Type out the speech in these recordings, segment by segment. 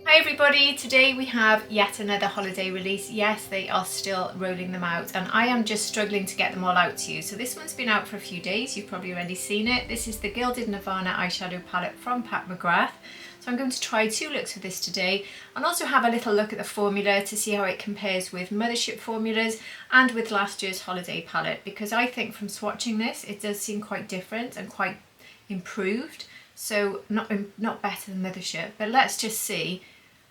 Hi everybody, today we have yet another holiday release. Yes, they are still rolling them out and I am just struggling to get them all out to you. So this one's been out for a few days, you've probably already seen it. This is the Gilded Nirvana eyeshadow palette from McGrath. So I'm going to try two looks with this today and also have a little look at the formula to see how it compares with Mothership formulas and with last year's holiday palette, because I think from swatching this it does seem quite different and quite improved. So not better than Mothership, but let's just see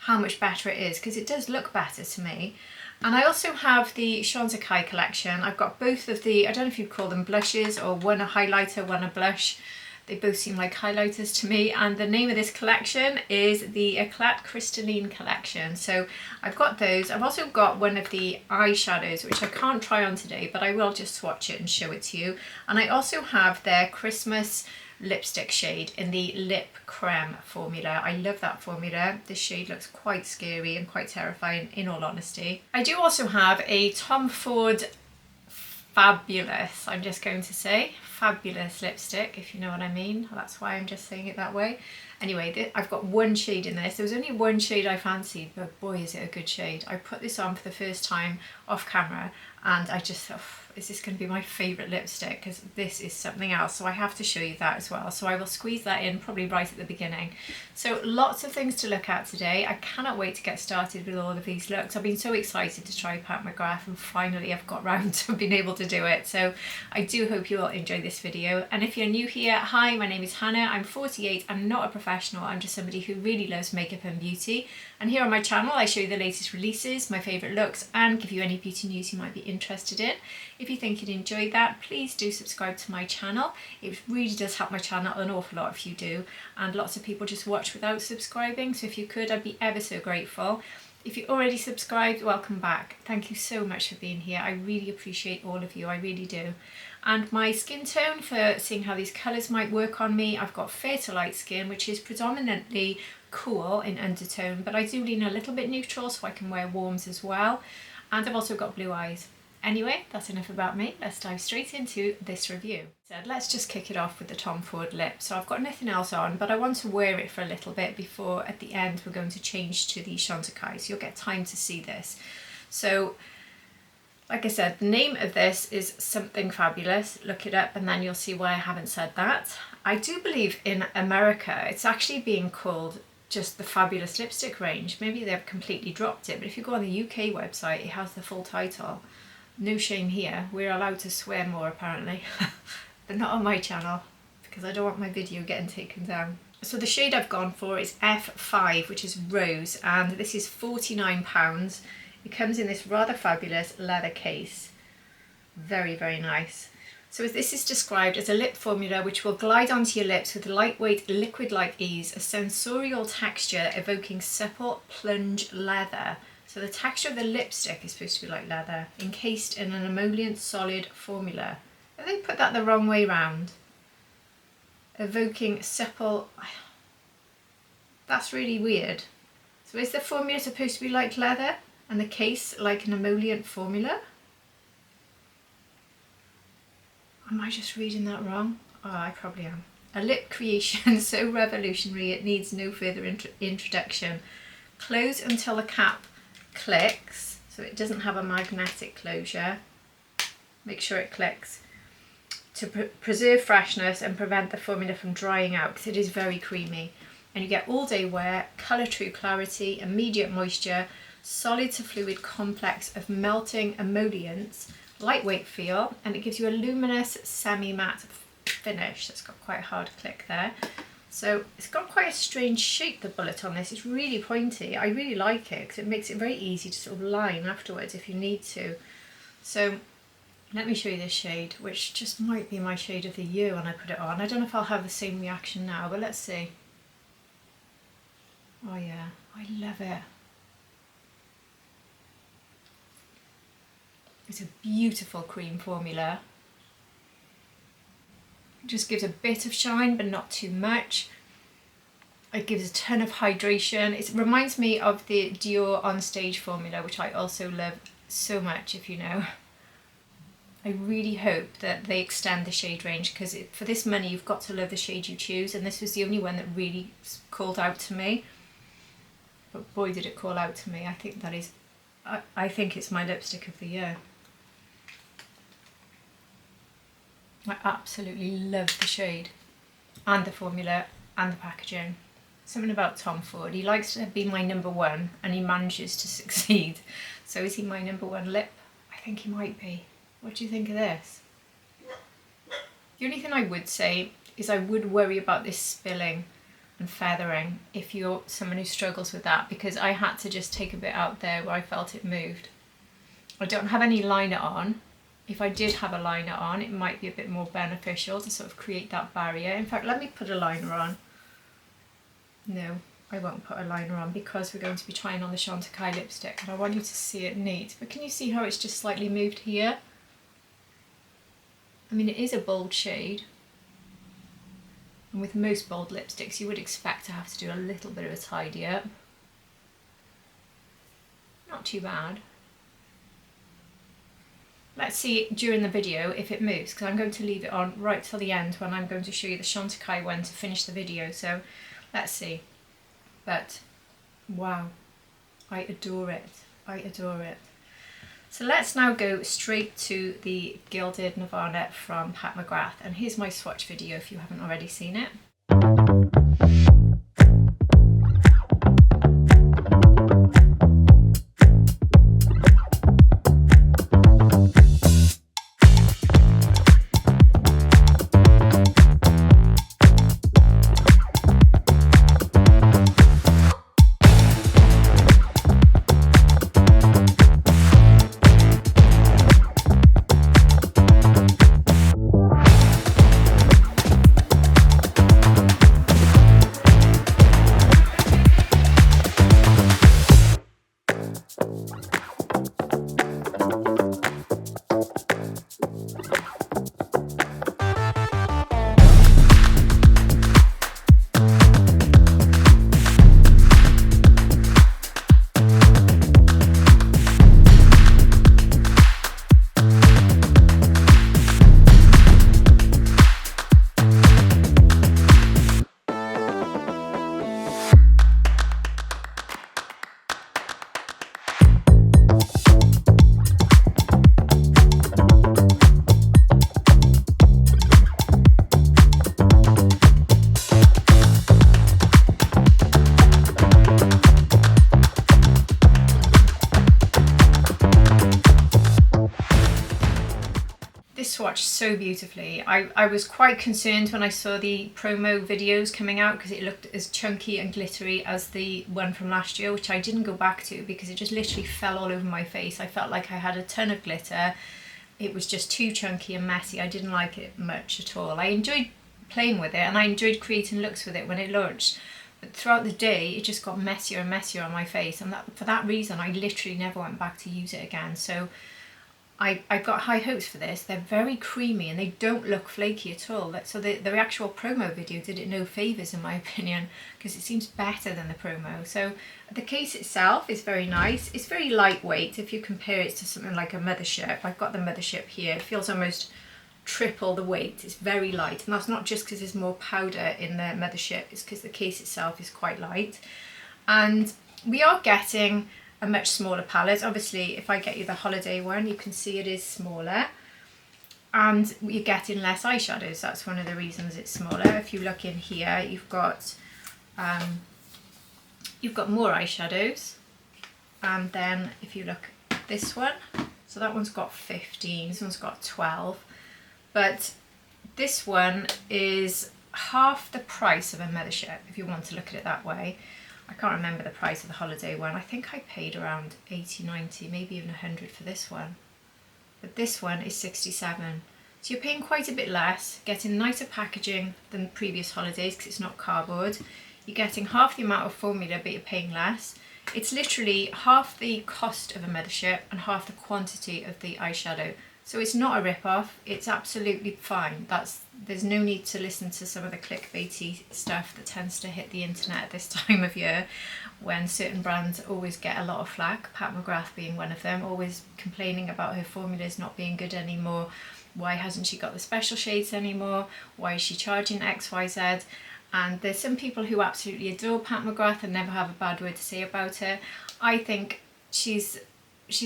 how much better it is, because it does look better to me. And I also have the Chantecaille collection. I've got both of the, I don't know if you'd call them blushes, or one a highlighter, one a blush. They both seem like highlighters to me, and the name of this collection is the Éclat Cristalline collection. So I've got those. I've also got one of the eyeshadows, which I can't try on today, but I will just swatch it and show it to you. And I also have their Christmas lipstick shade in the Lip Crème formula. I love that formula. This shade looks quite scary and quite terrifying, in all honesty. I do also have a Tom Ford fabulous, I'm just going to say, fabulous lipstick, if you know what I mean. That's why I'm just saying it that way. Anyway, I've got one shade in this. There was only one shade I fancied, but boy is it a good shade. I put this on for the first time off camera and I just thought, is this going to be my favourite lipstick? Because this is something else, so I have to show you that as well. So I will squeeze that in probably right at the beginning. So lots of things to look at today. I cannot wait to get started with all of these looks. I've been so excited to try McGrath and finally I've got round to being able to do it. So I do hope you all enjoy this video. And if you're new here, hi, my name is Hannah. I'm 48. I'm not a professional. I'm just somebody who really loves makeup and beauty. And here on my channel, I show you the latest releases, my favourite looks, and give you any beauty news you might be interested in. If you think you'd enjoy that, please do subscribe to my channel. It really does help my channel an awful lot if you do. And lots of people just watch without subscribing. So if you could, I'd be ever so grateful. If you're already subscribed, welcome back. Thank you so much for being here. I really appreciate all of you, I really do. And my skin tone, for seeing how these colours might work on me, I've got fair to light skin, which is predominantly cool in undertone, but I do lean a little bit neutral so I can wear warms as well. And I've also got blue eyes. Anyway, that's enough about me. Let's dive straight into this review. So let's just kick it off with the Tom Ford lip. So I've got nothing else on, but I want to wear it for a little bit before at the end we're going to change to the Chantecaille, so you'll get time to see this. So like I said, the name of this is Something Fabulous. Look it up and then you'll see why I haven't said that. I do believe in America it's actually being called just the Fabulous Lipstick range. Maybe they've completely dropped it, but if you go on the UK website, it has the full title. No shame here, we're allowed to swear more apparently, but not on my channel because I don't want my video getting taken down. So the shade I've gone for is F5, which is Rose, and this is £49. It comes in this rather fabulous leather case. Very, very nice. So this is described as a lip formula which will glide onto your lips with lightweight liquid-like ease, a sensorial texture evoking supple plunge leather. So the texture of the lipstick is supposed to be like leather, encased in an emollient solid formula. Have they put that the wrong way round? Evoking supple... That's really weird. So is the formula supposed to be like leather and the case like an emollient formula? Am I just reading that wrong? Oh, I probably am. A lip creation so revolutionary it needs no further introduction. Close until the cap clicks, so it doesn't have a magnetic closure. Make sure it clicks to preserve freshness and prevent the formula from drying out, because it is very creamy. And you get all day wear, colour true clarity, immediate moisture, solid to fluid complex of melting emollients, lightweight feel, and it gives you a luminous semi-matte finish. That's got quite a hard click there. So it's got quite a strange shape, the bullet on this. It's really pointy. I really like it because it makes it very easy to sort of line afterwards if you need to. So let me show you this shade, which just might be my shade of the year when I put it on. I don't know if I'll have the same reaction now, but let's see. Oh yeah, I love it. It's a beautiful cream formula. It just gives a bit of shine, but not too much. It gives a ton of hydration. It reminds me of the Dior On Stage formula, which I also love so much, if you know. I really hope that they extend the shade range, because for this money you've got to love the shade you choose, and this was the only one that really called out to me. but boy did it call out to me. I think that is, I think it's my lipstick of the year. I absolutely love the shade and the formula and the packaging. Something about Tom Ford, he likes to be my number one and he manages to succeed. So is he my number one lip? I think he might be. What do you think of this? The only thing I would say is I would worry about this spilling and feathering if you're someone who struggles with that, because I had to just take a bit out there where I felt it moved. I don't have any liner on. If I did have a liner on, it might be a bit more beneficial to sort of create that barrier. In fact, let me put a liner on. No, I won't put a liner on because we're going to be trying on the Chantecaille lipstick and I want you to see it neat. But can you see how it's just slightly moved here? I mean, it is a bold shade. And with most bold lipsticks, you would expect to have to do a little bit of a tidy up. Not too bad. Let's see during the video if it moves, because I'm going to leave it on right till the end when I'm going to show you the Chantecaille one to finish the video. So let's see. But wow, I adore it. I adore it. So let's now go straight to the Gilded Nirvana from Pat McGrath, and here's my swatch video if you haven't already seen it. Swatched so beautifully. I was quite concerned when I saw the promo videos coming out because it looked as chunky and glittery as the one from last year, which I didn't go back to because it just literally fell all over my face. I felt like I had a ton of glitter. It was just too chunky and messy. I didn't like it much at all. I enjoyed playing with it and I enjoyed creating looks with it when it launched, but throughout the day it just got messier and messier on my face, and for that reason I literally never went back to use it again. So I've got high hopes for this. They're very creamy and they don't look flaky at all. So the actual promo video did it no favours in my opinion, because it seems better than the promo. So the case itself is very nice. It's very lightweight if you compare it to something like a Mothership. I've got the Mothership here. It feels almost triple the weight. It's very light, and that's not just because there's more powder in the Mothership, it's because the case itself is quite light. And we are getting a much smaller palette. Obviously if I get you the holiday one, you can see it is smaller and you're getting less eyeshadows. That's one of the reasons it's smaller. If you look in here, you've got more eyeshadows, and then if you look at this one, so that one's got 15, this one's got 12, but this one is half the price of a Mothership if you want to look at it that way. I can't remember the price of the holiday one. I think I paid around 80, 90, maybe even 100 for this one. But this one is 67. So you're paying quite a bit less, getting nicer packaging than the previous holidays because it's not cardboard. You're getting half the amount of formula but you're paying less. It's literally half the cost of a Mothership and half the quantity of the eyeshadow. So it's not a rip-off, it's absolutely fine. There's no need to listen to some of the clickbaity stuff that tends to hit the internet at this time of year when certain brands always get a lot of flack, Pat McGrath being one of them, always complaining about her formulas not being good anymore. Why hasn't she got the special shades anymore? Why is she charging XYZ? And there's some people who absolutely adore Pat McGrath and never have a bad word to say about her. I think she's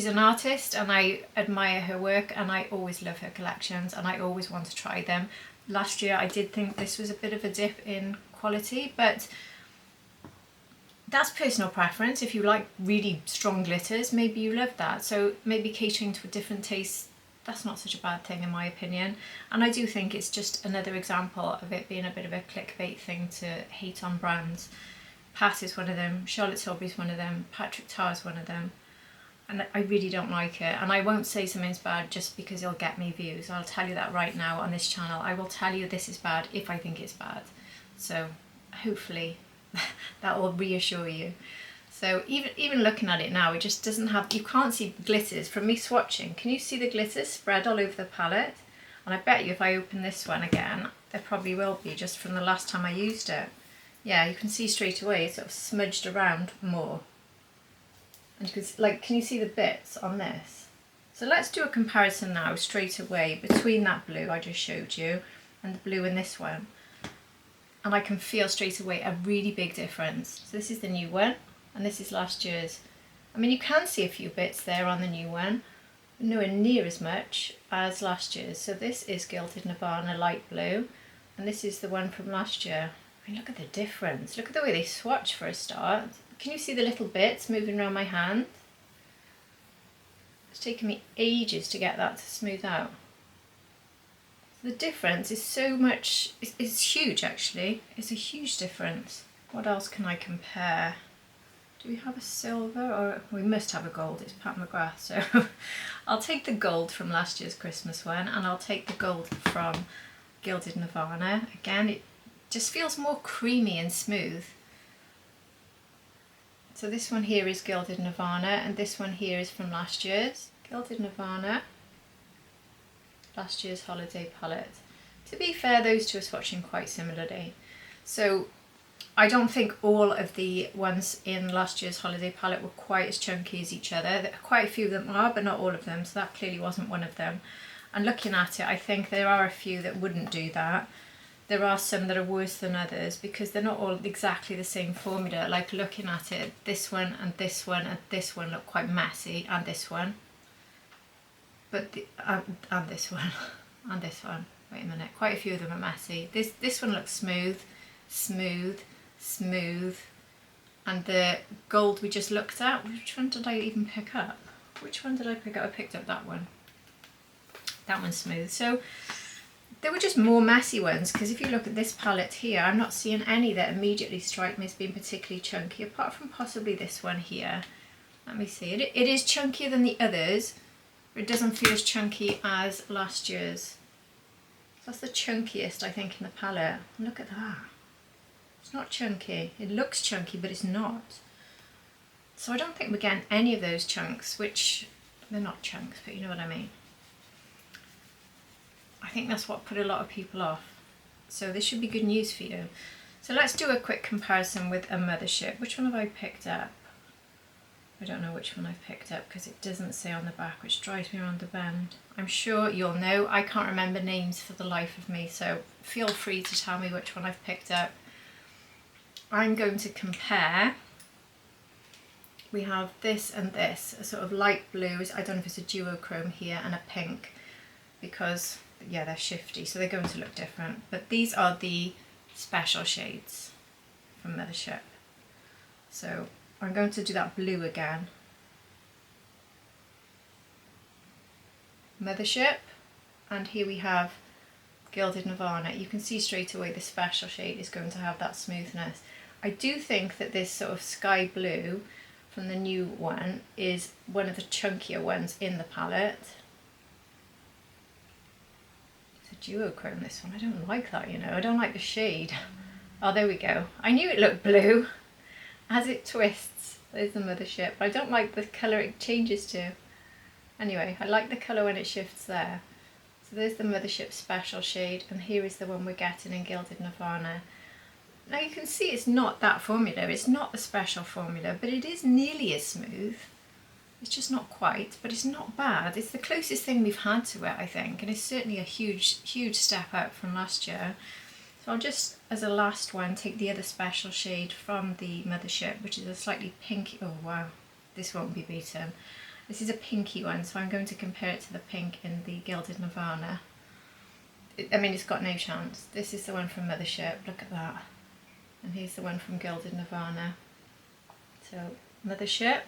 an artist and I admire her work, and I always love her collections and I always want to try them. Last year I did think this was a bit of a dip in quality, but that's personal preference. If you like really strong glitters, maybe you love that. So maybe catering to a different taste, that's not such a bad thing in my opinion. And I do think it's just another example of it being a bit of a clickbait thing to hate on brands. Pat is one of them, Charlotte Tilbury's one of them, Patrick Tarr's one of them. And I really don't like it. And I won't say something's bad just because it'll get me views. I'll tell you that right now on this channel. I will tell you this is bad if I think it's bad. So hopefully that will reassure you. So even looking at it now, it just doesn't have, you can't see glitters from me swatching. Can you see the glitters spread all over the palette? And I bet you if I open this one again, there probably will be, just from the last time I used it. Yeah, you can see straight away it's sort of smudged around more. And you can see, like, can you see the bits on this? So let's do a comparison now straight away between that blue I just showed you and the blue in this one. And I can feel straight away a really big difference. So this is the new one and this is last year's. I mean, you can see a few bits there on the new one, but nowhere near as much as last year's. So this is Gilded Nirvana light blue and this is the one from last year. I mean, look at the difference. Look at the way they swatch for a start. Can you see the little bits moving around my hand? It's taken me ages to get that to smooth out. The difference is so much, it's huge actually. It's a huge difference. What else can I compare? Do we have a silver, or we must have a gold? It's Pat McGrath, so I'll take the gold from last year's Christmas one and I'll take the gold from Gilded Nirvana. Again, it just feels more creamy and smooth. So this one here is Gilded Nirvana and this one here is from last year's. Gilded Nirvana, last year's holiday palette. To be fair, those two are swatching quite similarly. So I don't think all of the ones in last year's holiday palette were quite as chunky as each other. Quite a few of them are, but not all of them, so that clearly wasn't one of them. And looking at it, I think there are a few that wouldn't do that. There are some that are worse than others because they're not all exactly the same formula. Like looking at it, this one and this one and this one look quite messy, and this one. But and this one and this one. Wait a minute, quite a few of them are messy. This one looks smooth, smooth, smooth. And the gold we just looked at, which one did I even pick up? Which one did I pick up? I picked up that one. That one's smooth. So there were just more messy ones, because if you look at this palette here, I'm not seeing any that immediately strike me as being particularly chunky, apart from possibly this one here. Let me see. It is chunkier than the others, but it doesn't feel as chunky as last year's. That's the chunkiest, I think, in the palette. Look at that. It's not chunky. It looks chunky, but it's not. So I don't think we're getting any of those chunks, which they're not chunks, but you know what I mean. I think that's what put a lot of people off. So this should be good news for you. So let's do a quick comparison with a Mothership. Which one have I picked up? I don't know which one I've picked up because it doesn't say on the back, which drives me around the bend. I'm sure you'll know. I can't remember names for the life of me, so feel free to tell me which one I've picked up. I'm going to compare. We have this and this, a sort of light blue. I don't know if it's a duochrome here, and a pink, because yeah, they're shifty, so they're going to look different. But these are the special shades from Mothership. So I'm going to do that blue again. Mothership, and here we have Gilded Nirvana. You can see straight away the special shade is going to have that smoothness. I do think that this sort of sky blue from the new one is one of the chunkier ones in the palette. Duochrome, this one. I don't like that, you know. I don't like the shade. Oh, there we go. I knew it looked blue. As it twists, there's the Mothership. But I don't like the colour it changes to. Anyway, I like the colour when it shifts there. So there's the Mothership special shade, and here is the one we're getting in Gilded Nirvana. Now you can see it's not that formula. It's not the special formula, but it is nearly as smooth. It's just not quite, but it's not bad. It's the closest thing we've had to it, I think, and it's certainly a huge, huge step up from last year. So I'll just as a last one, take the other special shade from the Mothership, which is a slightly pinky, oh wow, this won't be beaten. This is a pinky one, so I'm going to compare it to the pink in the Gilded Nirvana. I mean, it's got no chance. This is the one from Mothership, look at that. And here's the one from Gilded Nirvana. So Mothership,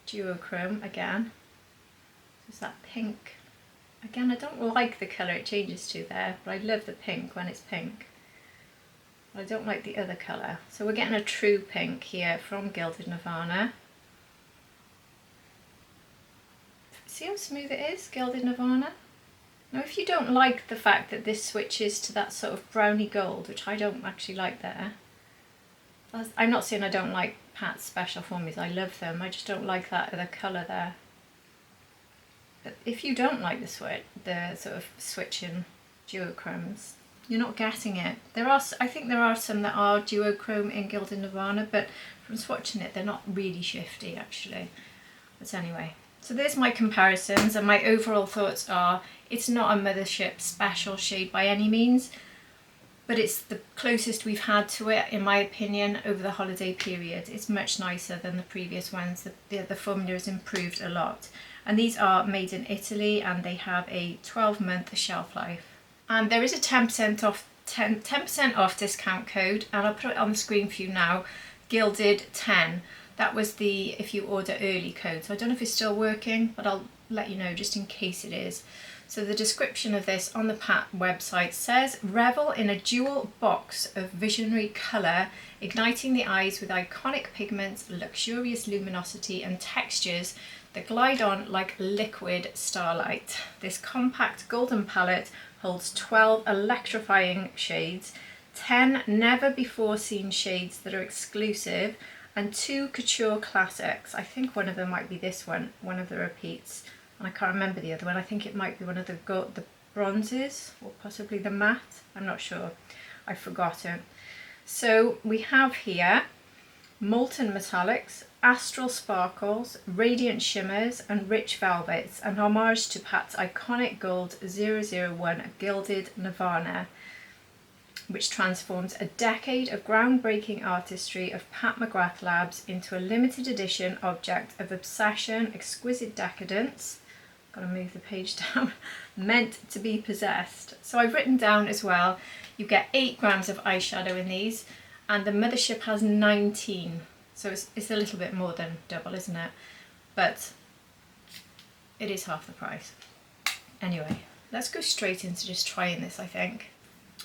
duochrome again. So it's that pink. Again, I don't like the colour it changes to there, but I love the pink when it's pink. I don't like the other colour. So we're getting a true pink here from Gilded Nirvana. See how smooth it is, Gilded Nirvana? Now if you don't like the fact that this switches to that sort of browny gold, which I don't actually like there. I'm not saying I don't like Pat's special formulas, I love them, I just don't like that other colour there. But if you don't like the sort of switching duochromes, you're not getting it. I think there are some that are duochrome in Gilded Nirvana, but from swatching it, they're not really shifty actually. But anyway, so there's my comparisons, and my overall thoughts are, it's not a Mothership special shade by any means, but it's the closest we've had to it, in my opinion, over the holiday period. It's much nicer than the previous ones. The formula has improved a lot. And these are made in Italy, and they have a 12-month shelf life. And there is a 10% off discount code, and I'll put it on the screen for you now, Gilded 10. That was the if you order early code. So I don't know if it's still working, but I'll let you know just in case it is. So the description of this on the Pat website says, revel in a jewel box of visionary colour, igniting the eyes with iconic pigments, luxurious luminosity and textures that glide on like liquid starlight. This compact golden palette holds 12 electrifying shades, 10 never before seen shades that are exclusive, and 2 couture classics. I think one of them might be this one of the repeats, and I can't remember the other one. I think it might be one of the bronzes, or possibly the matte. I'm not sure, I've forgotten. So we have here molten metallics, astral sparkles, radiant shimmers and rich velvets, an homage to Pat's iconic gold 001 Gilded Nirvana, which transforms a decade of groundbreaking artistry of Pat McGrath Labs into a limited edition object of obsession, exquisite decadence, gotta move the page down, meant to be possessed. So I've written down as well, you get 8 grams of eyeshadow in these, and the Mothership has 19. So it's a little bit more than double, isn't it? But it is half the price. Anyway, let's go straight into just trying this, I think.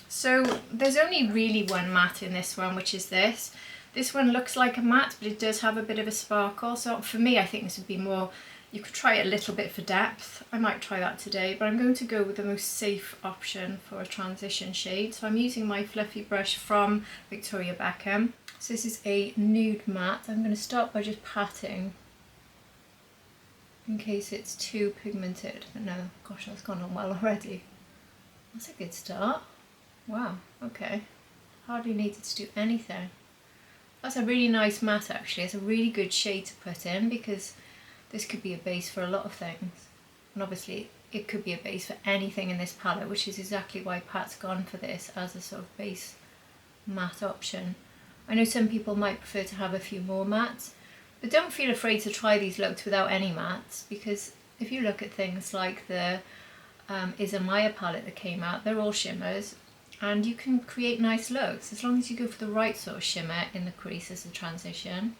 So there's only really one matte in this one, which is this. This one looks like a matte, but it does have a bit of a sparkle. So for me, I think this would be more, you could try it a little bit for depth. I might try that today, but I'm going to go with the most safe option for a transition shade. So I'm using my fluffy brush from Victoria Beckham. So this is a nude matte. I'm going to start by just patting in case it's too pigmented. But no, gosh, that's gone on well already. That's a good start. Wow, okay. Hardly needed to do anything. That's a really nice matte actually. It's a really good shade to put in because this could be a base for a lot of things. And obviously it could be a base for anything in this palette, which is exactly why Pat's gone for this as a sort of base matte option. I know some people might prefer to have a few more mattes, but don't feel afraid to try these looks without any mattes, because if you look at things like the Izamaya palette that came out, they're all shimmers, and you can create nice looks as long as you go for the right sort of shimmer in the crease as a transition,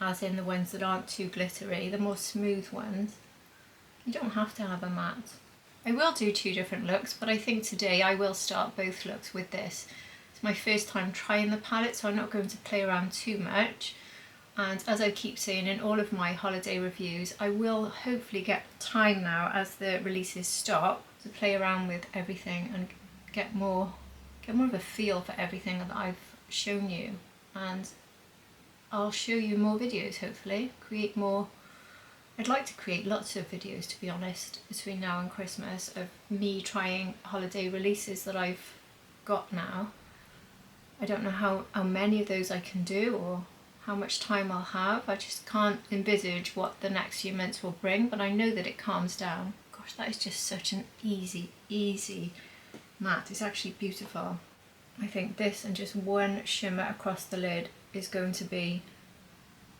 as in the ones that aren't too glittery, the more smooth ones. You don't have to have a matte. I will do 2 different looks, but I think today I will start both looks with this. It's my first time trying the palette, so I'm not going to play around too much. And as I keep saying in all of my holiday reviews, I will hopefully get time now as the releases stop to play around with everything and get more of a feel for everything that I've shown you. And I'll show you more videos, hopefully, create more. I'd like to create lots of videos, to be honest, between now and Christmas, of me trying holiday releases that I've got now. I don't know how many of those I can do or how much time I'll have. I just can't envisage what the next few months will bring, but I know that it calms down. Gosh, that is just such an easy matte. It's actually beautiful. I think this and just one shimmer across the lid is going to be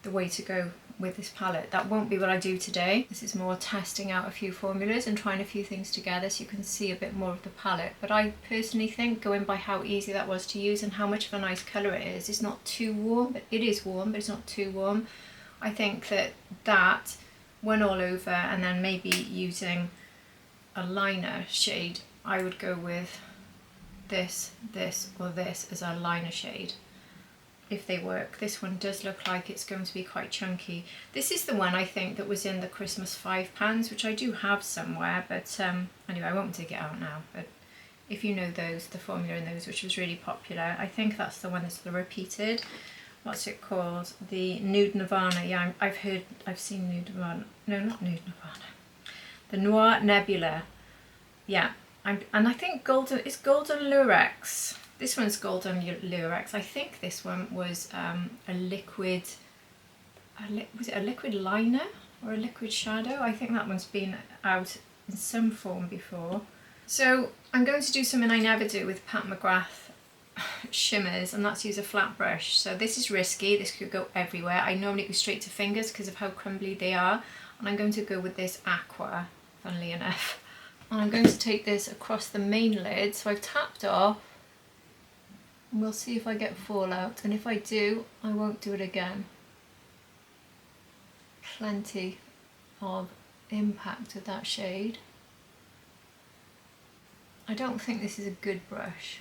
the way to go with this palette. That won't be what I do today. This is more testing out a few formulas and trying a few things together so you can see a bit more of the palette. But I personally think, going by how easy that was to use and how much of a nice colour it is, it's not too warm, but it is warm, but it's not too warm. I think that went all over, and then maybe using a liner shade, I would go with this, this or this as a liner shade if they work. This one does look like it's going to be quite chunky. This is the one I think that was in the Christmas 5 pans, which I do have somewhere, but anyway, I won't dig it out now. But if you know those, the formula in those, which was really popular, I think that's the one that's the repeated. What's it called? The Nude Nirvana. Yeah, I've seen Nude Nirvana. No, not Nude Nirvana. The Noir Nebula. Yeah, and I think Golden Lurex. This one's Golden Lurex. I think this one was a liquid, was it a liquid liner or a liquid shadow? I think that one's been out in some form before. So I'm going to do something I never do with Pat McGrath shimmers, and that's use a flat brush. So this is risky, this could go everywhere. I normally go straight to fingers because of how crumbly they are, and I'm going to go with this aqua, funnily enough. And I'm going to take this across the main lid, so I've tapped off. And we'll see if I get fallout, and if I do, I won't do it again. Plenty of impact with that shade. I don't think this is a good brush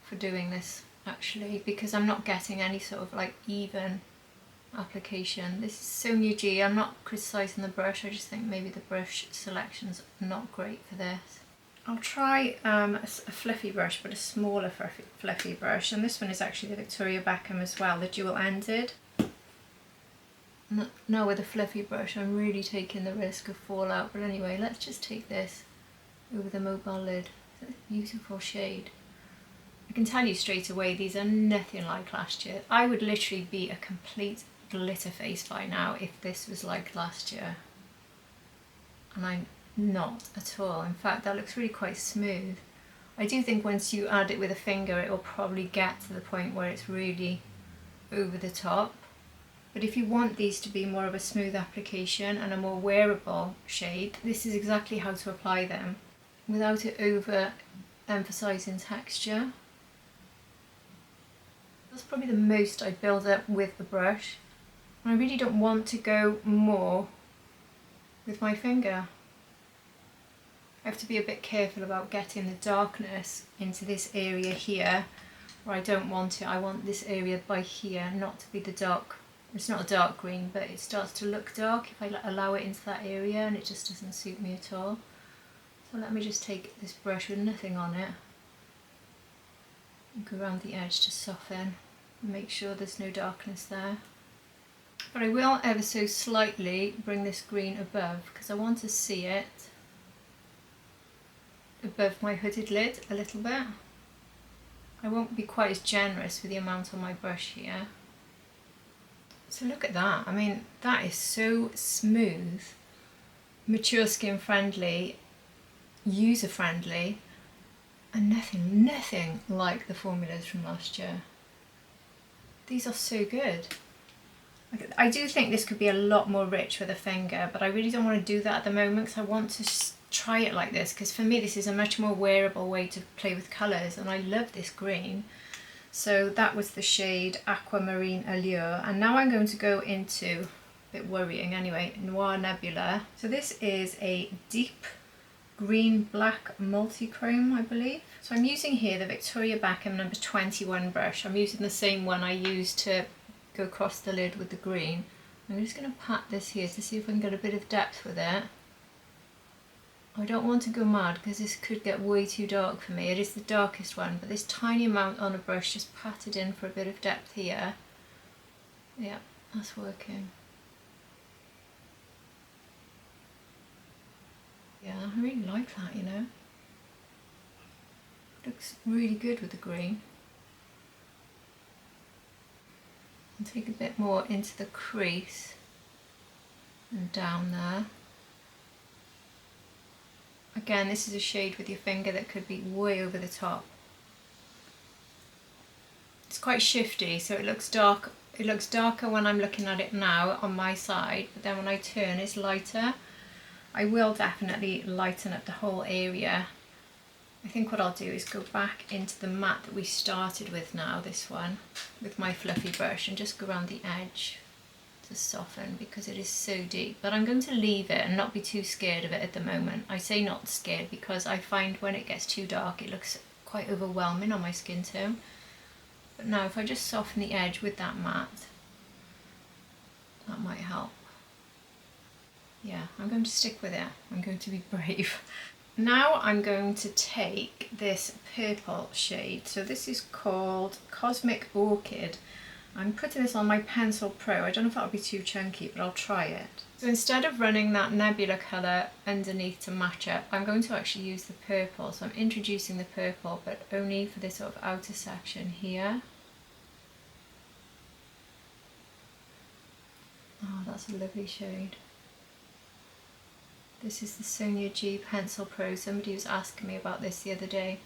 for doing this actually, because I'm not getting any sort of like even application. This is so New-G. I'm not criticising the brush, I just think maybe the brush selection's not great for this. I'll try a fluffy brush, but a smaller fluffy brush, and this one is actually the Victoria Beckham as well, the dual ended. Now with a fluffy brush I'm really taking the risk of fallout, but anyway, let's just take this over the mobile lid. It's a beautiful shade. I can tell you straight away, these are nothing like last year. I would literally be a complete glitter face by now if this was like last year, and I'm not at all. In fact, that looks really quite smooth. I do think once you add it with a finger, it will probably get to the point where it's really over the top. But if you want these to be more of a smooth application and a more wearable shade, this is exactly how to apply them without it over emphasizing texture. That's probably the most I build up with the brush. And I really don't want to go more with my finger. I have to be a bit careful about getting the darkness into this area here where I don't want it. I want this area by here not to be the dark. It's not a dark green, but it starts to look dark if I allow it into that area, and it just doesn't suit me at all. So let me just take this brush with nothing on it and go around the edge to soften and make sure there's no darkness there. But I will ever so slightly bring this green above because I want to see it above my hooded lid a little bit. I won't be quite as generous with the amount on my brush here. So look at that, I mean that is so smooth, mature skin friendly, user friendly, and nothing like the formulas from last year. These are so good. I do think this could be a lot more rich with a finger, but I really don't want to do that at the moment because I want to try it like this, because for me this is a much more wearable way to play with colours, and I love this green. So that was the shade Aquamarine Allure, and now I'm going to go into, a bit worrying anyway, Noir Nebula. So this is a deep green black multi-chrome, I believe. So I'm using here the Victoria Beckham number 21 brush. I'm using the same one I used to go across the lid with the green. I'm just going to pat this here to see if I can get a bit of depth with it. I don't want to go mad because this could get way too dark for me. It is the darkest one, but this tiny amount on a brush just patted in for a bit of depth here. Yeah, that's working. Yeah, I really like that, you know. Looks really good with the green. And take a bit more into the crease and down there. Again, this is a shade with your finger that could be way over the top. quite shifty, so it looks dark. It looks darker when I'm looking at it now on my side, but then when I turn it's lighter. I will definitely lighten up the whole area. I think what I'll do is go back into the matte that we started with now, this one, with my fluffy brush, and just go around the edge to soften, because it is so deep. But I'm going to leave it and not be too scared of it at the moment. I say not scared because I find when it gets too dark it looks quite overwhelming on my skin tone. But now if I just soften the edge with that matte, that might help. Yeah, I'm going to stick with it. I'm going to be brave. Now I'm going to take this purple shade. So this is called Cosmic Orchid. I'm putting this on my Pencil Pro. I don't know if that'll be too chunky, but I'll try it. So instead of running that nebula colour underneath to match up, I'm going to actually use the purple. So I'm introducing the purple, but only for this sort of outer section here. Oh, that's a lovely shade. This is the Sonia G Pencil Pro. Somebody was asking me about this the other day.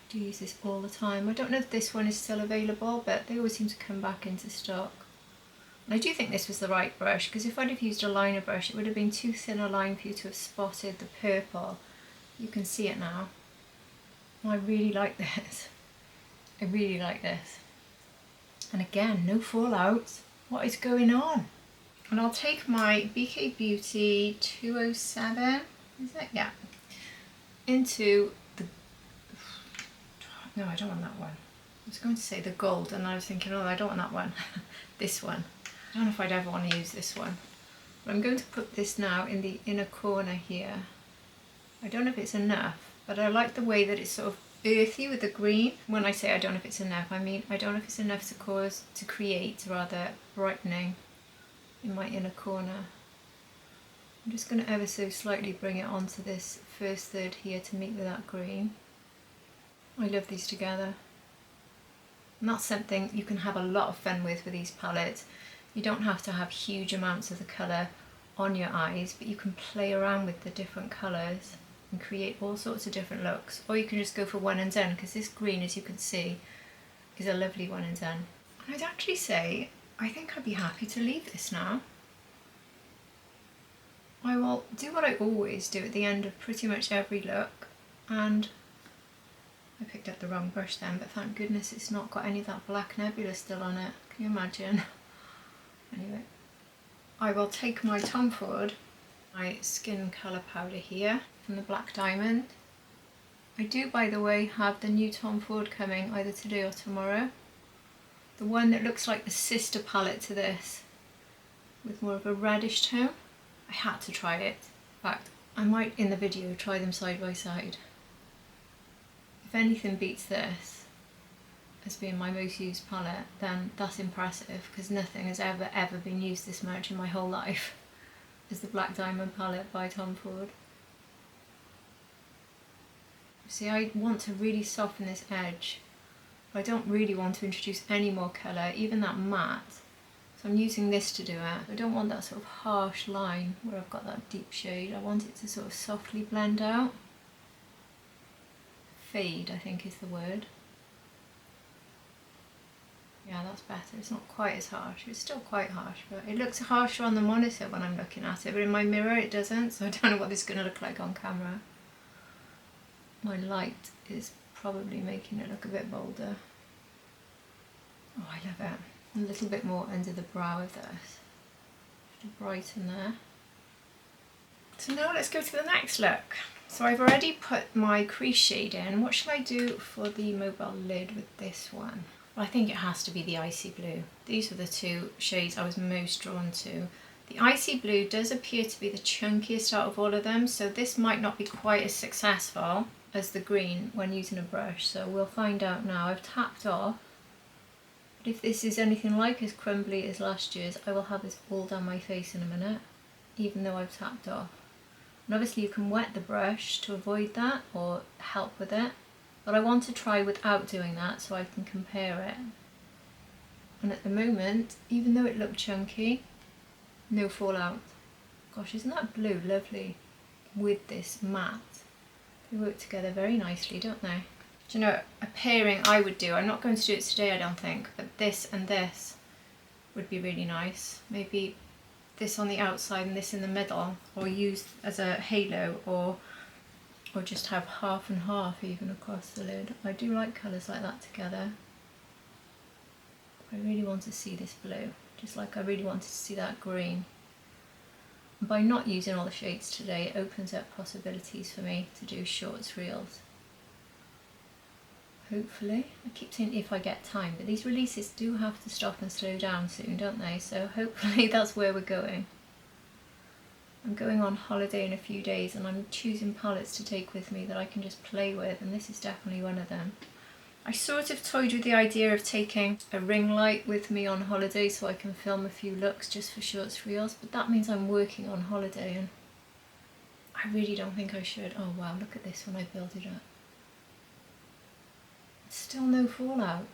I do use this all the time. I don't know if this one is still available, but they always seem to come back into stock. And I do think this was the right brush, because if I'd have used a liner brush it would have been too thin a line for you to have spotted the purple. You can see it now. I really like this. I really like this. And again, no fallout. What is going on? And I'll take my BK Beauty 207, is it? Yeah. Into the, no, I don't want that one. I was going to say the gold, and I was thinking, oh, I don't want that one. This one. I don't know if I'd ever want to use this one. But I'm going to put this now in the inner corner here. I don't know if it's enough, but I like the way that it's sort of earthy with the green. When I say I don't know if it's enough, I mean I don't know if it's enough to create rather brightening in my inner corner. I'm just going to ever so slightly bring it onto this first third here to meet with that green. I love these together. And that's something you can have a lot of fun with these palettes. You don't have to have huge amounts of the colour on your eyes, but you can play around with the different colours and create all sorts of different looks. Or you can just go for one and done, because this green, as you can see, is a lovely one and done. And I'd actually say I think I'd be happy to leave this now. I will do what I always do at the end of pretty much every look, and I picked up the wrong brush then, but thank goodness it's not got any of that black nebula still on it. Can you imagine? Anyway, I will take my Tom Ford, my skin colour powder here from the Black Diamond. I do, by the way, have the new Tom Ford coming either today or tomorrow. The one that looks like the sister palette to this, with more of a reddish tone. I had to try it. In fact, I might in the video try them side by side. If anything beats this as being my most used palette, then that's impressive, because nothing has ever been used this much in my whole life as the Black Diamond palette by Tom Ford. See, I want to really soften this edge. I don't really want to introduce any more colour, even that matte. So I'm using this to do it. I don't want that sort of harsh line where I've got that deep shade. I want it to sort of softly blend out. Fade, I think is the word. Yeah, that's better. It's not quite as harsh. It's still quite harsh, but it looks harsher on the monitor when I'm looking at it, but in my mirror it doesn't, so I don't know what this is going to look like on camera. My light is probably making it look a bit bolder. Oh, I love it. A little bit more under the brow of this. To brighten there. So now let's go to the next look. So I've already put my crease shade in. What shall I do for the mobile lid with this one? Well, I think it has to be the Icy Blue. These were the two shades I was most drawn to. The Icy Blue does appear to be the chunkiest out of all of them, so this might not be quite as successful as the green when using a brush, so we'll find out now. I've tapped off, but if this is anything like as crumbly as last year's, I will have this all down my face in a minute, even though I've tapped off. And obviously you can wet the brush to avoid that or help with it, but I want to try without doing that so I can compare it. And at the moment, even though it looked chunky, no fallout. Gosh, isn't that blue lovely with this matte? They work together very nicely, don't they? Do you know, a pairing I would do, I'm not going to do it today I don't think, but this and this would be really nice. Maybe this on the outside and this in the middle, or use as a halo, or just have half and half even across the lid. I do like colours like that together. I really want to see this blue, just like I really wanted to see that green. And by not using all the shades today, it opens up possibilities for me to do shorts reels. Hopefully. I keep saying if I get time, but these releases do have to stop and slow down soon, don't they? So hopefully that's where we're going. I'm going on holiday in a few days and I'm choosing palettes to take with me that I can just play with, and this is definitely one of them. I sort of toyed with the idea of taking a ring light with me on holiday so I can film a few looks just for shorts reels, but that means I'm working on holiday and I really don't think I should. Oh wow, look at this when I build it up. Still no fallout.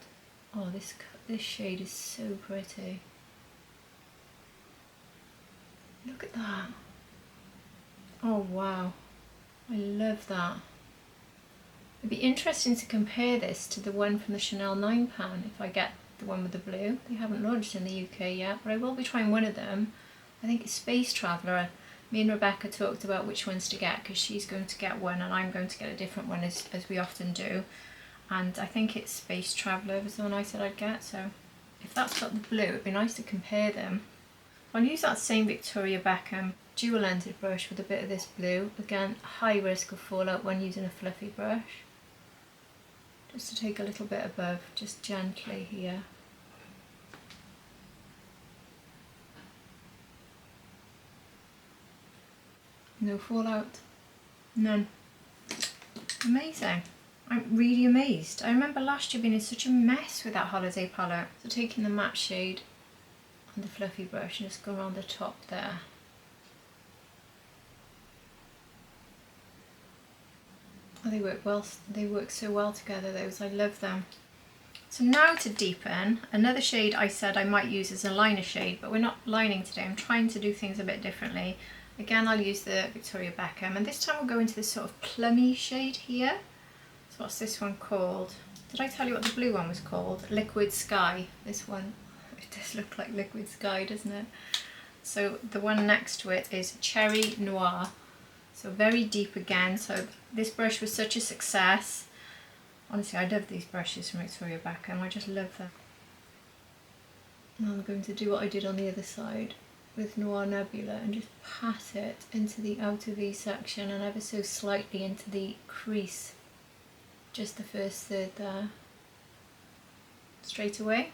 Oh, this shade is so pretty. Look at that. Oh wow, I love that. It'd be interesting to compare this to the one from the Chanel 9 pan if I get the one with the blue. They haven't launched in the UK yet, but I will be trying one of them. I think it's Space Traveller. Me and Rebecca talked about which ones to get because she's going to get one and I'm going to get a different one as we often do. And I think it's Space Traveller was the one I said I'd get, so if that's got the blue, it'd be nice to compare them. I'll use that same Victoria Beckham dual-ended brush with a bit of this blue. Again, high risk of fallout when using a fluffy brush. Just to take a little bit above, just gently here. No fallout. None. Amazing. I'm really amazed. I remember last year being in such a mess with that holiday palette. So taking the matte shade and the fluffy brush and just go around the top there. Oh, they work well. They work so well together, those. I love them. So now to deepen, another shade I said I might use as a liner shade, but we're not lining today. I'm trying to do things a bit differently. Again, I'll use the Victoria Beckham, and this time we'll go into this sort of plummy shade here. So what's this one called? Did I tell you what the blue one was called? Liquid Sky. This one, it does look like Liquid Sky, doesn't it? So the one next to it is Cherry Noir. So very deep again. So this brush was such a success. Honestly, I love these brushes from Victoria Beckham. I just love them. And I'm going to do what I did on the other side with Noir Nebula and just pat it into the outer V section and ever so slightly into the crease. Just the first third there. Straight away,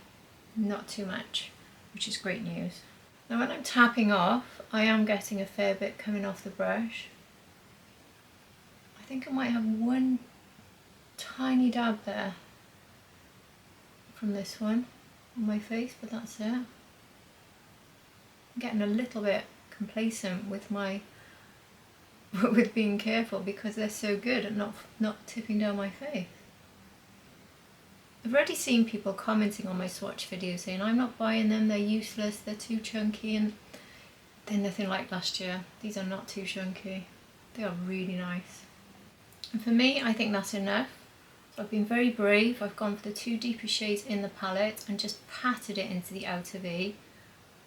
not too much, which is great news. Now when I'm tapping off, I am getting a fair bit coming off the brush. I think I might have one tiny dab there from this one on my face, but that's it. I'm getting a little bit complacent with with being careful because they're so good at not tipping down my face. I've already seen people commenting on my swatch videos saying I'm not buying them, they're useless, they're too chunky, and they're nothing like last year. These are not too chunky. They are really nice. And for me, I think that's enough. So I've been very brave. I've gone for the two deeper shades in the palette and just patted it into the outer V.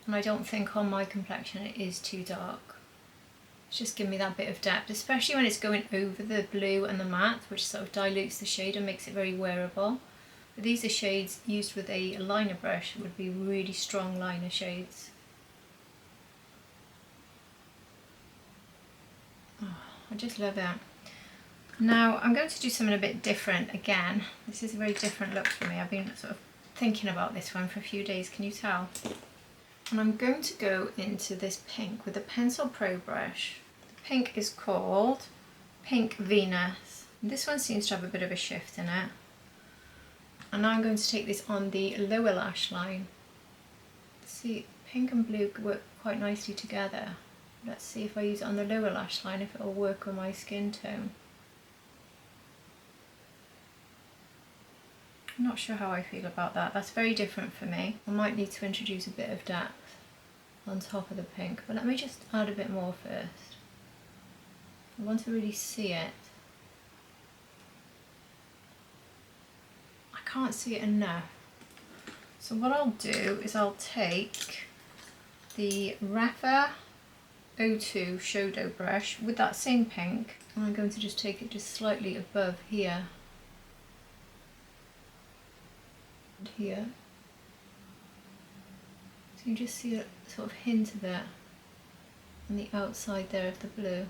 And I don't think on my complexion it is too dark. It's just giving me that bit of depth, especially when it's going over the blue and the matte, which sort of dilutes the shade and makes it very wearable. But these are shades used with a liner brush, would be really strong liner shades. Oh, I just love it. Now I'm going to do something a bit different again. This is a very different look for me. I've been sort of thinking about this one for a few days, can you tell? And I'm going to go into this pink with a Pencil Pro brush. The pink is called Pink Venus. This one seems to have a bit of a shift in it. And now I'm going to take this on the lower lash line. See, pink and blue work quite nicely together. Let's see if I use it on the lower lash line, if it will work on my skin tone. I'm not sure how I feel about that. That's very different for me. I might need to introduce a bit of depth on top of the pink, but let me just add a bit more first. I want to really see it. can't see it enough. So what I'll do is I'll take the Rapha 02 Shadow brush with that same pink, and I'm going to just take it just slightly above here and here. So you just see a sort of hint of it on the outside there of the blue.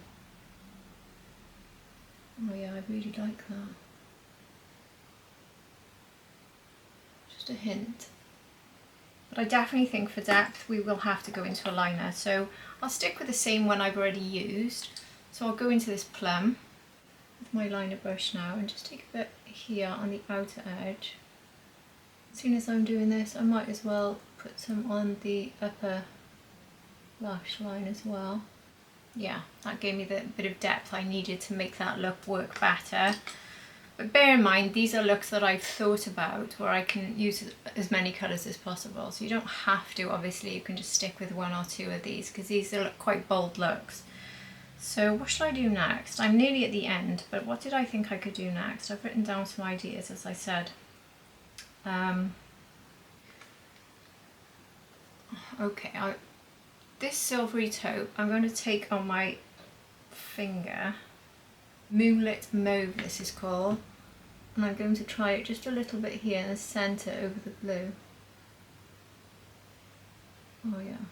Oh yeah, I really like that. Just a hint. But I definitely think for depth we will have to go into a liner. So I'll stick with the same one I've already used. So I'll go into this plum with my liner brush now and just take a bit here on the outer edge. As soon as I'm doing this, I might as well put some on the upper lash line as well. Yeah, that gave me the bit of depth I needed to make that look work better. But bear in mind, these are looks that I've thought about where I can use as many colours as possible. So you don't have to, obviously, you can just stick with one or two of these because these are quite bold looks. So what should I do next? I'm nearly at the end, but what did I think I could do next? I've written down some ideas, as I said. Okay, this silvery taupe, I'm going to take on my finger. Moonlit Mauve this is called, and I'm going to try it just a little bit here in the centre over the blue. Oh yeah,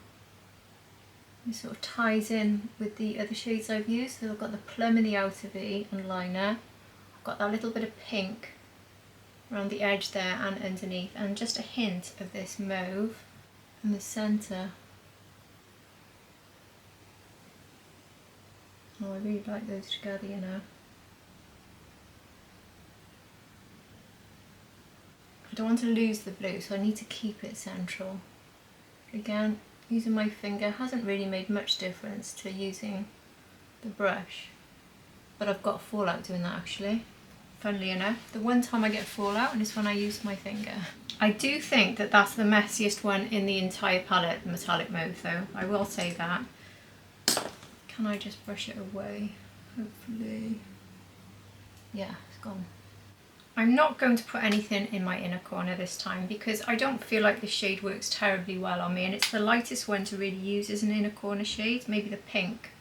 this sort of ties in with the other shades I've used. So I've got the plum in the outer V and liner, I've got that little bit of pink around the edge there and underneath, and just a hint of this mauve in the centre. Oh, I really like those together, you know. I don't want to lose the blue, so I need to keep it central. Again, using my finger hasn't really made much difference to using the brush, but I've got fallout doing that actually. Funnily enough, the one time I get fallout is when I use my finger. I do think that that's the messiest one in the entire palette, the metallic mauve though, I will say that. Can I just brush it away? Hopefully. Yeah, it's gone. I'm not going to put anything in my inner corner this time because I don't feel like the shade works terribly well on me, and it's the lightest one to really use as an inner corner shade, maybe the pink.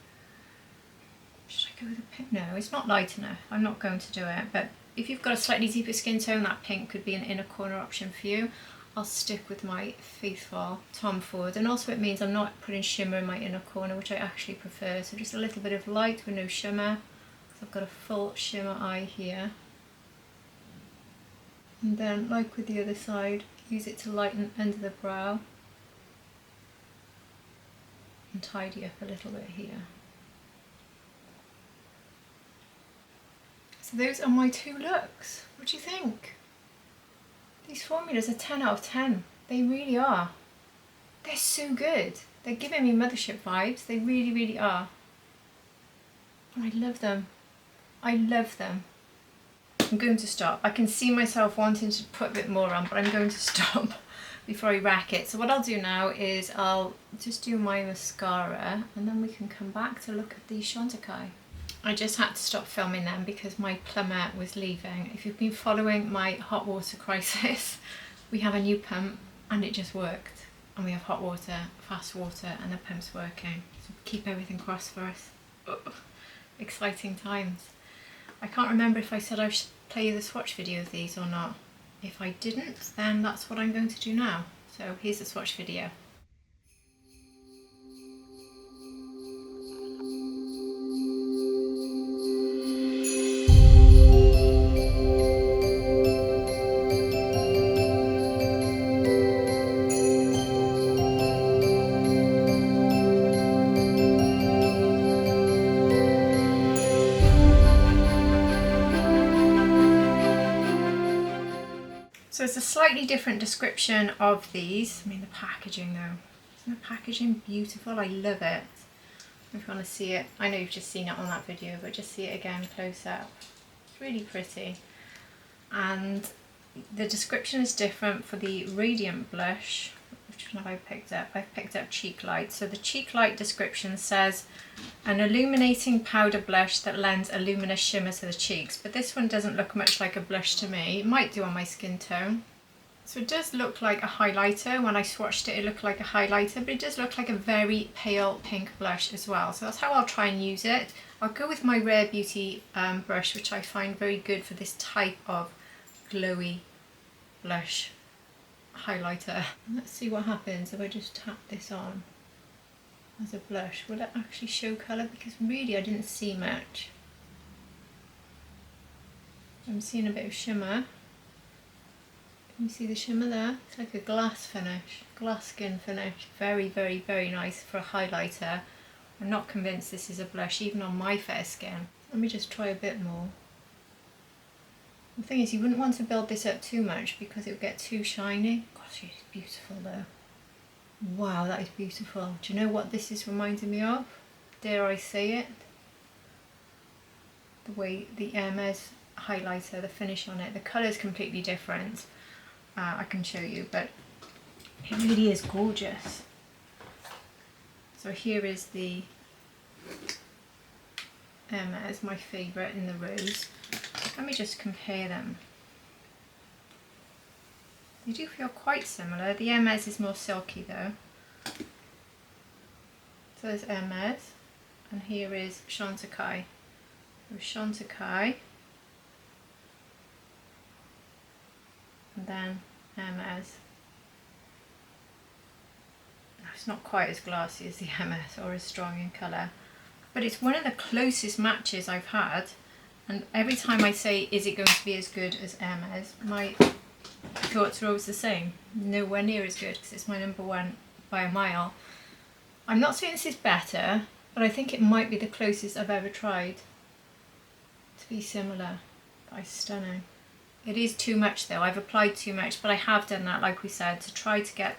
Should I go with the pink? No, it's not light enough. I'm not going to do it, but if you've got a slightly deeper skin tone, that pink could be an inner corner option for you. I'll stick with my faithful Tom Ford, and also it means I'm not putting shimmer in my inner corner, which I actually prefer, so just a little bit of light with no shimmer, because I've got a full shimmer eye here. And then, like with the other side, use it to lighten under the brow and tidy up a little bit here. So those are my two looks. What do you think? These formulas are 10 out of 10. They really are. They're so good. They're giving me mothership vibes. They really, really are. And I love them. I love them. I'm going to stop. I can see myself wanting to put a bit more on, but I'm going to stop before I rack it. So what I'll do now is I'll just do my mascara, and then we can come back to look at the Chantecaille. I just had to stop filming them because my plumber was leaving. If you've been following my hot water crisis, we have a new pump and it just worked. And we have hot water, fast water, and the pump's working. So keep everything crossed for us. Ugh. Exciting times. I can't remember if I said I should play you the swatch video of these or not. If I didn't, then that's what I'm going to do now. So here's the swatch video. So it's a slightly different description of these. I mean, the packaging though. Isn't the packaging beautiful? I love it. If you want to see it, I know you've just seen it on that video, but just see it again close up. It's really pretty. And the description is different for the Radiant blush, which Which one have I picked up? I've picked up Cheek Light. So the Cheek Light description says, an illuminating powder blush that lends a luminous shimmer to the cheeks. But this one doesn't look much like a blush to me. It might do on my skin tone. So it does look like a highlighter. When I swatched it, it looked like a highlighter, but it does look like a very pale pink blush as well. So that's how I'll try and use it. I'll go with my Rare Beauty brush, which I find very good for this type of glowy blush highlighter. Let's see what happens if I just tap this on as a blush. Will it actually show colour? Because really I didn't see much. I'm seeing a bit of shimmer. Can you see the shimmer there? It's like a glass finish, glass skin finish. Very, very, very nice for a highlighter. I'm not convinced this is a blush, even on my fair skin. Let me just try a bit more. The thing is, you wouldn't want to build this up too much because it would get too shiny. Gosh, it's beautiful though. Wow, that is beautiful. Do you know what this is reminding me of? Dare I say it? The way the Hermes highlighter, the finish on it, the colour is completely different. I can show you, but it really is gorgeous. So here is the Hermes, my favourite in the rose. Let me just compare them. They do feel quite similar. The Hermes is more silky though. So there's Hermes, and here is Chantecaille. There's Chantecaille, and then Hermes. It's not quite as glassy as the Hermes or as strong in colour, but it's one of the closest matches I've had. And every time I say, is it going to be as good as Hermes, my thoughts are always the same. Nowhere near as good, because it's my number one by a mile. I'm not saying this is better, but I think it might be the closest I've ever tried to be similar. But it's stunning. It is too much though. I've applied too much, but I have done that, like we said, to try to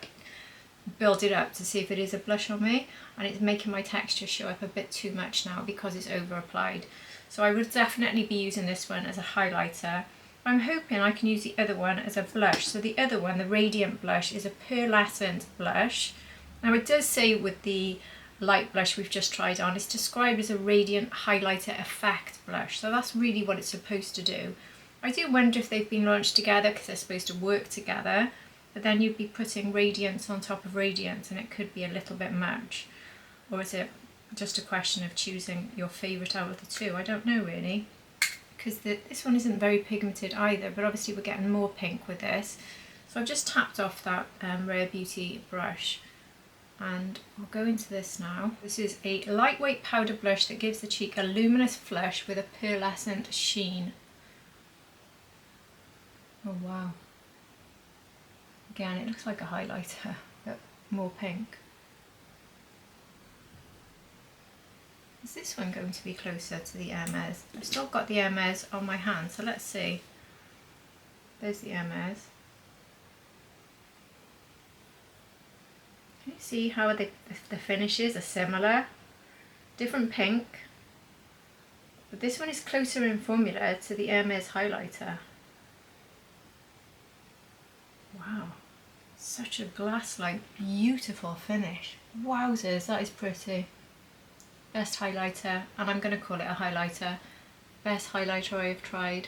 build it up to see if it is a blush on me, and it's making my texture show up a bit too much now because it's over applied. So I would definitely be using this one as a highlighter. I'm hoping I can use the other one as a blush. So the other one, the Radiant blush, is a pearlescent blush. Now it does say with the light blush we've just tried on, it's described as a radiant highlighter effect blush. So that's really what it's supposed to do. I do wonder if they've been launched together because they're supposed to work together, but then you'd be putting radiance on top of radiance and it could be a little bit much. Or is it just a question of choosing your favourite out of the two? I don't know really, because this one isn't very pigmented either, but obviously we're getting more pink with this. So I've just tapped off that Rare Beauty brush, and I'll go into this now. This is a lightweight powder blush that gives the cheek a luminous flush with a pearlescent sheen. Oh wow. Again, it looks like a highlighter, but more pink. Is this one going to be closer to the Hermes? I've still got the Hermes on my hand, so let's see. There's the Hermes. Can you see how the finishes are similar? Different pink. But this one is closer in formula to the Hermes highlighter. Wow. Such a glass-like beautiful finish. Wowzers, that is pretty. Best highlighter, and I'm going to call it a highlighter. Best highlighter I've tried.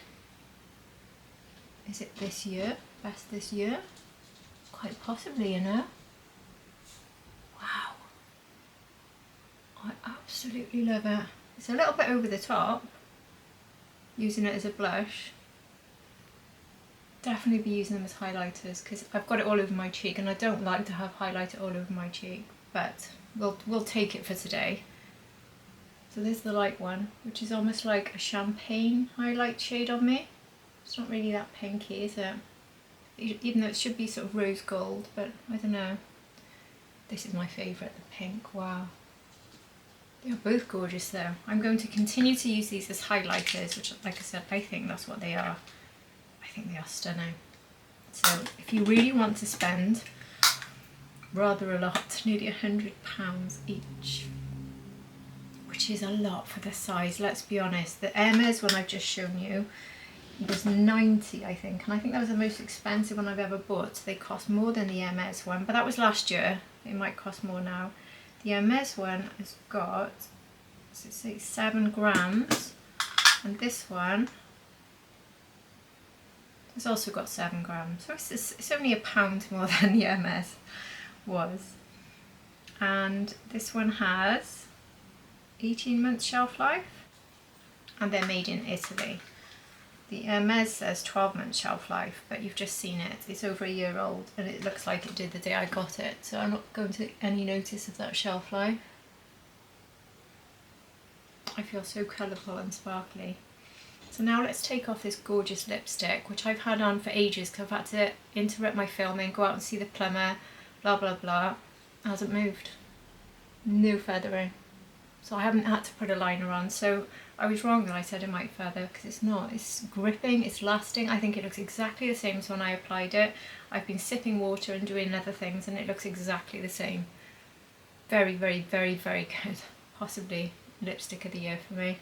Is it this year? Best this year? Quite possibly, you know. Wow. I absolutely love it. It's a little bit over the top, using it as a blush. Definitely be using them as highlighters because I've got it all over my cheek and I don't like to have highlighter all over my cheek, but we'll take it for today. So there's the light one, which is almost like a champagne highlight shade on me. It's not really that pinky, is it? Even though it should be sort of rose gold, but I don't know. This is my favourite, the pink, wow. They are both gorgeous though. I'm going to continue to use these as highlighters, which like I said, I think that's what they are. I think they are stunning. So if you really want to spend rather a lot, nearly £100 each, which is a lot for the size, let's be honest. The Hermes one I've just shown you was 90, I think, and I think that was the most expensive one I've ever bought. They cost more than the Hermes one, but that was last year. It might cost more now. The Hermes one has got, does it say 7 grams, and this one has also got 7 grams. So it's only a pound more than the Hermes was. And this one has 18 months shelf life, and they're made in Italy. The Hermes says 12 months shelf life, but you've just seen it. It's over a year old and it looks like it did the day I got it, so I'm not going to take any notice of that shelf life. I feel so colourful and sparkly. So now let's take off this gorgeous lipstick, which I've had on for ages because I've had to interrupt my filming, go out and see the plumber, blah blah blah. It hasn't moved. No feathering. So I haven't had to put a liner on, so I was wrong that I said it might feather, because it's not. It's gripping, it's lasting. I think it looks exactly the same as when I applied it. I've been sipping water and doing other things and it looks exactly the same. Very, very, very, very good. Possibly lipstick of the year for me.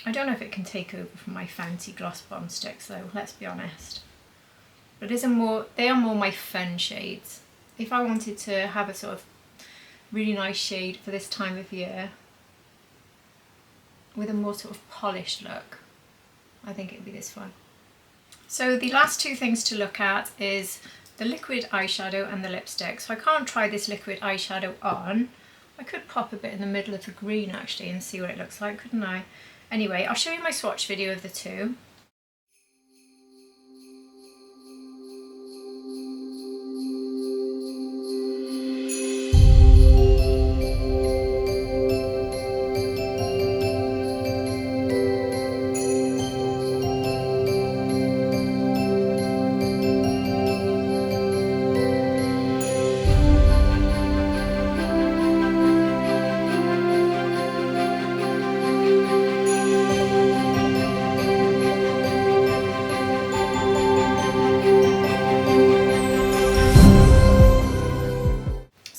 I don't know if it can take over from my Fenty Gloss Bomb sticks though, let's be honest. But they are more my fun shades. If I wanted to have a sort of really nice shade for this time of year with a more sort of polished look, I think it would be this one. So the last two things to look at is the liquid eyeshadow and the lipstick. So I can't try this liquid eyeshadow on. I could pop a bit in the middle of the green actually and see what it looks like, couldn't I? Anyway, I'll show you my swatch video of the two.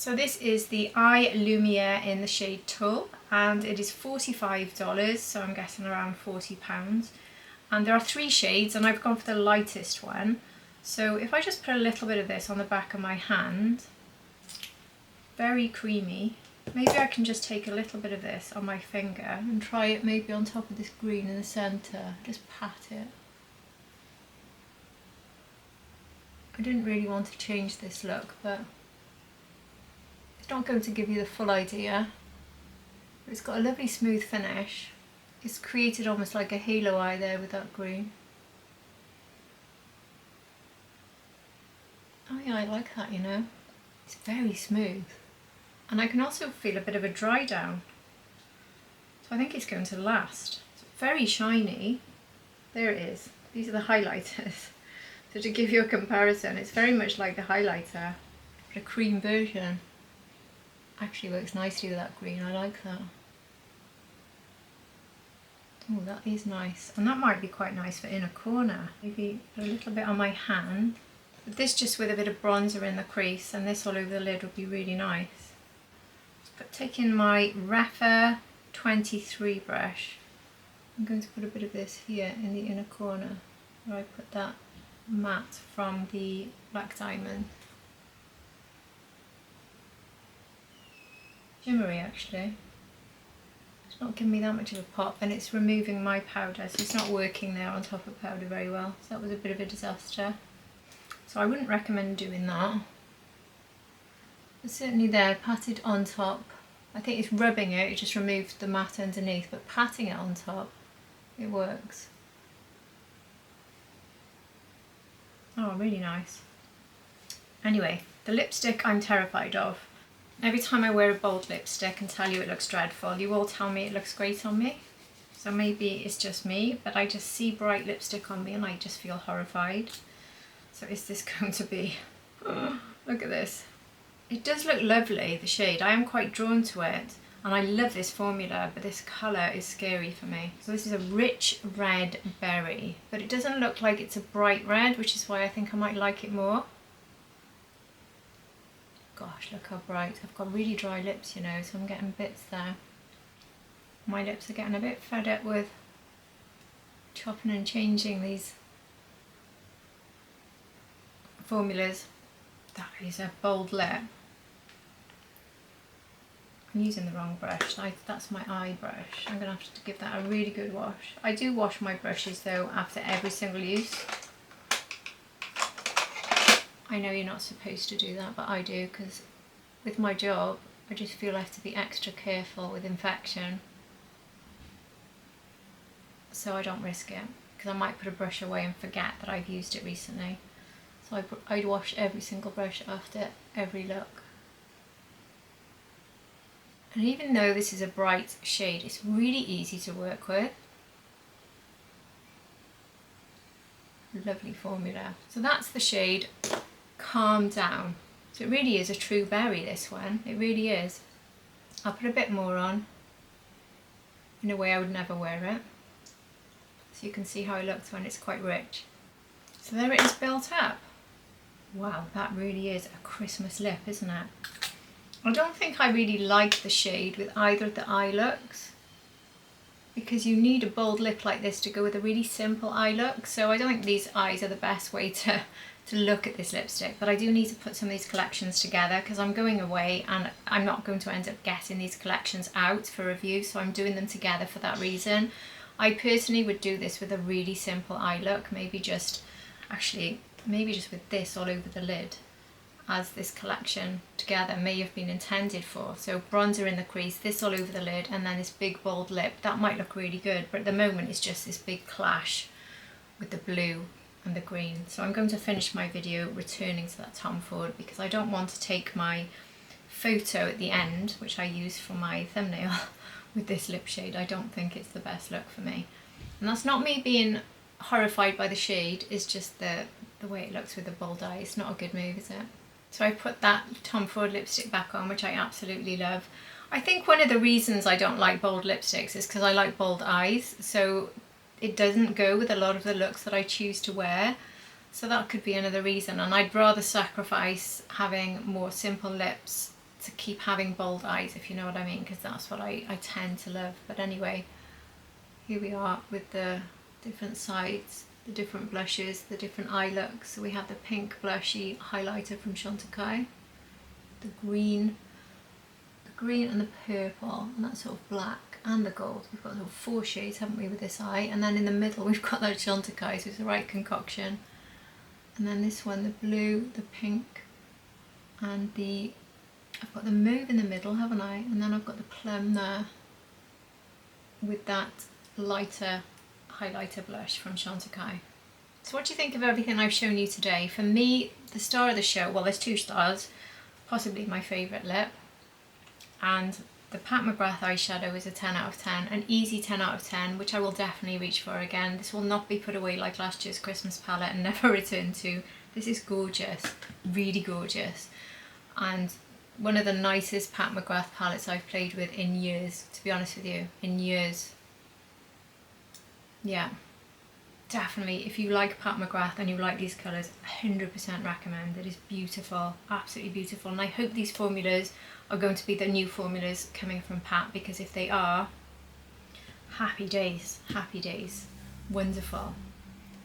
So this is the Eye Lumière in the shade Tulle, and it is $45, so I'm guessing around £40. And there are 3 shades and I've gone for the lightest one. So if I just put a little bit of this on the back of my hand, very creamy. Maybe I can just take a little bit of this on my finger and try it maybe on top of this green in the centre, just pat it. I didn't really want to change this look, but it's not going to give you the full idea. But it's got a lovely smooth finish. It's created almost like a halo eye there with that green. Oh yeah, I like that, you know. It's very smooth. And I can also feel a bit of a dry down. So I think it's going to last. It's very shiny. There it is. These are the highlighters. So to give you a comparison, it's very much like the highlighter, but a cream version. Actually works nicely with that green, I like that. Oh, that is nice. And that might be quite nice for inner corner. Maybe a little bit on my hand. But this just with a bit of bronzer in the crease, and this all over the lid would be really nice. But taking my Rapha 23 brush, I'm going to put a bit of this here in the inner corner, where I put that matte from the Black Diamond. Shimmery actually. It's not giving me that much of a pop, and it's removing my powder, so it's not working there on top of powder very well. So that was a bit of a disaster. So I wouldn't recommend doing that. But certainly there, patted on top. I think it's rubbing it, it just removed the matte underneath, but patting it on top, it works. Oh, really nice. Anyway, the lipstick I'm terrified of. Every time I wear a bold lipstick and tell you it looks dreadful, you all tell me it looks great on me. So maybe it's just me, but I just see bright lipstick on me and I just feel horrified. So is this going to be... Oh, look at this. It does look lovely, the shade. I am quite drawn to it and I love this formula, but this colour is scary for me. So this is a rich red berry, but it doesn't look like it's a bright red, which is why I think I might like it more. Gosh, look how bright. I've got really dry lips, you know, so I'm getting bits there. My lips are getting a bit fed up with chopping and changing these formulas. That is a bold lip. I'm using the wrong brush. That's my eye brush. I'm going to have to give that a really good wash. I do wash my brushes though after every single use. I know you're not supposed to do that, but I do, because with my job I just feel I have to be extra careful with infection. So I don't risk it, because I might put a brush away and forget that I've used it recently. So I'd wash every single brush after every look. And even though this is a bright shade, it's really easy to work with. Lovely formula. So that's the shade Calm Down. So it really is a true berry, this one. It really is. I'll put a bit more on. In a way I would never wear it. So you can see how it looks when it's quite rich. So there it is built up. Wow, that really is a Christmas lip, isn't it? I don't think I really like the shade with either of the eye looks, because you need a bold lip like this to go with a really simple eye look. So I don't think these eyes are the best way to look at this lipstick, but I do need to put some of these collections together because I'm going away and I'm not going to end up getting these collections out for review, so I'm doing them together for that reason. I personally would do this with a really simple eye look, maybe just with this all over the lid, as this collection together may have been intended for. So bronzer in the crease, this all over the lid, and then this big bold lip. That might look really good, but at the moment it's just this big clash with the blue and the green. So I'm going to finish my video returning to that Tom Ford, because I don't want to take my photo at the end, which I use for my thumbnail, with this lip shade. I don't think it's the best look for me. And that's not me being horrified by the shade, it's just the way it looks with the bold eye. It's not a good move, is it? So I put that Tom Ford lipstick back on, which I absolutely love. I think one of the reasons I don't like bold lipsticks is because I like bold eyes, so it doesn't go with a lot of the looks that I choose to wear. So that could be another reason, and I'd rather sacrifice having more simple lips to keep having bold eyes, if you know what I mean, because that's what I tend to love. But anyway, here we are with the different sides, the different blushes, the different eye looks. So we have the pink blushy highlighter from Chantecaille, the green and the purple, and that sort of black, and the gold. We've got sort of 4 shades, haven't we, with this eye, and then in the middle we've got that Chantecaille, so it's the right concoction. And then this one, the blue, the pink, and I've got the mauve in the middle, haven't I? And then I've got the plum there with that lighter highlighter blush from Chantecaille. So what do you think of everything I've shown you today? For me, the star of the show, well, there's 2 stars, possibly my favourite lip, and the Pat McGrath eyeshadow is a 10 out of 10, an easy 10 out of 10, which I will definitely reach for again. This will not be put away like last year's Christmas palette and never return to. This is gorgeous, really gorgeous, and one of the nicest Pat McGrath palettes I've played with in years, to be honest with you, in years. Yeah, definitely, if you like Pat McGrath and you like these colours, 100% recommend. It is beautiful, absolutely beautiful, and I hope these formulas are going to be the new formulas coming from Pat, because if they are, happy days, wonderful.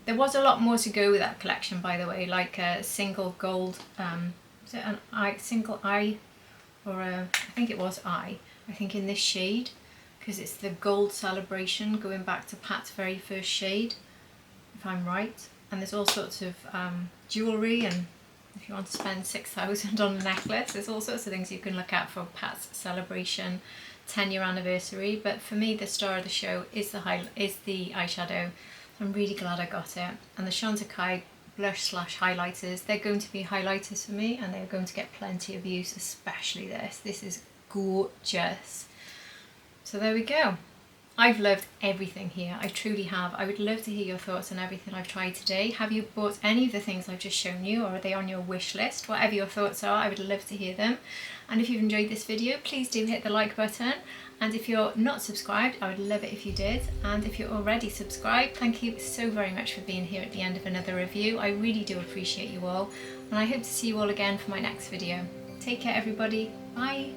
There was a lot more to go with that collection, by the way, like a single gold, is it an single eye, or I think it was eye, I think in this shade, because it's the gold celebration going back to Pat's very first shade, if I'm right. And there's all sorts of jewellery, and if you want to spend 6,000 on a necklace, there's all sorts of things you can look at for Pat's celebration 10-year anniversary. But for me, the star of the show is the eyeshadow. I'm really glad I got it. And the Chantecaille blush / highlighters, they're going to be highlighters for me, and they're going to get plenty of use, especially this. This is gorgeous. So there we go. I've loved everything here, I truly have. I would love to hear your thoughts on everything I've tried today. Have you bought any of the things I've just shown you, or are they on your wish list? Whatever your thoughts are, I would love to hear them. And if you've enjoyed this video, please do hit the like button. And if you're not subscribed, I would love it if you did. And if you're already subscribed, thank you so very much for being here at the end of another review. I really do appreciate you all. And I hope to see you all again for my next video. Take care, everybody. Bye.